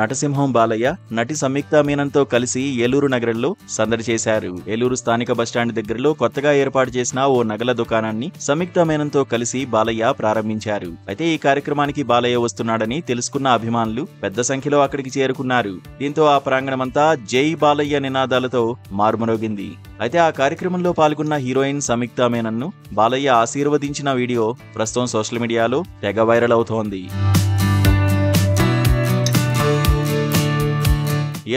నటసింహం బాలయ్య నటి సంయుక్త మీనన్తో కలిసి ఏలూరు నగరంలో సందడి చేశారు. ఏలూరు స్థానిక బస్టాండ్ దగ్గరలో కొత్తగా ఏర్పాటు చేసిన ఓ నగల దుకాణాన్ని సంయుక్త మీనన్తో కలిసి బాలయ్య ప్రారంభించారు. అయితే ఈ కార్యక్రమానికి బాలయ్య వస్తున్నాడని తెలుసుకున్న అభిమానులు పెద్ద సంఖ్యలో అక్కడికి చేరుకున్నారు. దీంతో ఆ ప్రాంగణమంతా జై బాలయ్య నినాదాలతో మారుమరోగింది. అయితే ఆ కార్యక్రమంలో పాల్గొన్న హీరోయిన్ సంయుక్త మీనన్ను బాలయ్య ఆశీర్వదించిన వీడియో ప్రస్తుతం సోషల్ మీడియాలో తెగ వైరల్ అవుతోంది.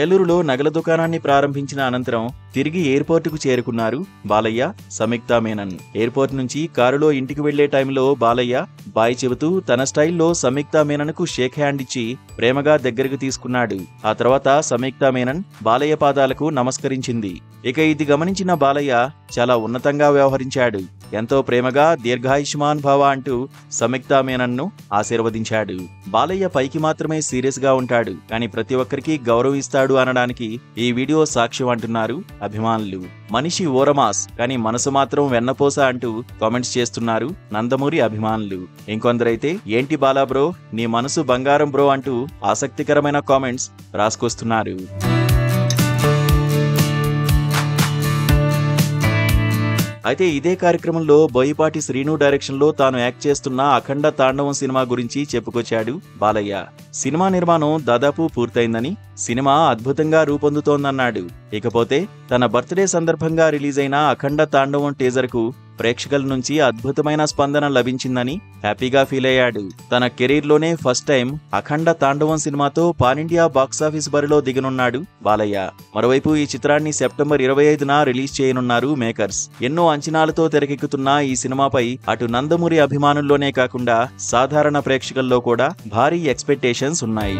ఏలూరులో నగల దుకాణాన్ని ప్రారంభించిన అనంతరం తిరిగి ఎయిర్పోర్టుకు చేరుకున్నారు బాలయ్య, సంయుక్త మీనన్. ఎయిర్పోర్ట్ నుంచి కారులో ఇంటికి వెళ్లే టైంలో బాలయ్య బాయ్ చెబుతూ తన స్టైల్లో సంయుక్త మీనన్కు షేక్ హ్యాండ్ ఇచ్చి ప్రేమగా దగ్గరకు తీసుకున్నాడు. ఆ తర్వాత సంయుక్త మీనన్ బాలయ్య పాదాలకు నమస్కరించింది. ఇక ఇది గమనించిన బాలయ్య చాలా ఉన్నతంగా వ్యవహరించాడు. ఎంతో ప్రేమగా దీర్ఘాయుష్మాన్ భవ అంటూ సంయుక్త మీనన్ను ఆశీర్వదించాడు. బాలయ్య పైకి మాత్రమే సీరియస్ గా ఉంటాడు, కానీ ప్రతి ఒక్కరికి గౌరవం ఇస్తాడు అనడానికి ఈ వీడియో సాక్ష్యం అంటున్నారు అభిమానులు. మనిషి ఓరమాస్, కానీ మనసు మాత్రం వెన్నపోస అంటూ కామెంట్స్ చేస్తున్నారు నందమూరి అభిమానులు. ఇంకొందరైతే ఏంటి బాలా బ్రో, నీ మనసు బంగారం బ్రో అంటూ ఆసక్తికరమైన కామెంట్స్ రాసుకొస్తున్నారు. అయితే ఇదే కార్యక్రమంలో బోయపాటి శ్రీను డైరెక్షన్ లో తాను యాక్ట్ చేస్తున్న అఖండ తాండవం సినిమా గురించి చెప్పుకొచ్చాడు బాలయ్య. సినిమా నిర్మాణం దాదాపు పూర్తయిందని, సినిమా అద్భుతంగా రూపొందుతోందన్నాడు. ఇకపోతే తన బర్త్డే సందర్భంగా రిలీజ్ అయిన అఖండ తాండవం టీజర్ కు ప్రేక్షకుల నుంచి అద్భుతమైన స్పందన లభించిందని హ్యాపీగా ఫీల్ అయ్యాడు. తన కెరీర్ లోనే ఫస్ట్ టైం అఖండ తాండవం సినిమాతో పాన్ ఇండియా బాక్సాఫీస్ బరిలో దిగనున్నాడు బాలయ్య. మరోవైపు ఈ చిత్రాన్ని సెప్టెంబర్ 25న రిలీజ్ చేయనున్నారు మేకర్స్. ఎన్నో అంచనాలతో తెరకెక్కుతున్న ఈ సినిమాపై అటు నందమూరి అభిమానుల్లోనే కాకుండా సాధారణ ప్రేక్షకుల్లో కూడా భారీ ఎక్స్పెక్టేషన్స్ ఉన్నాయి.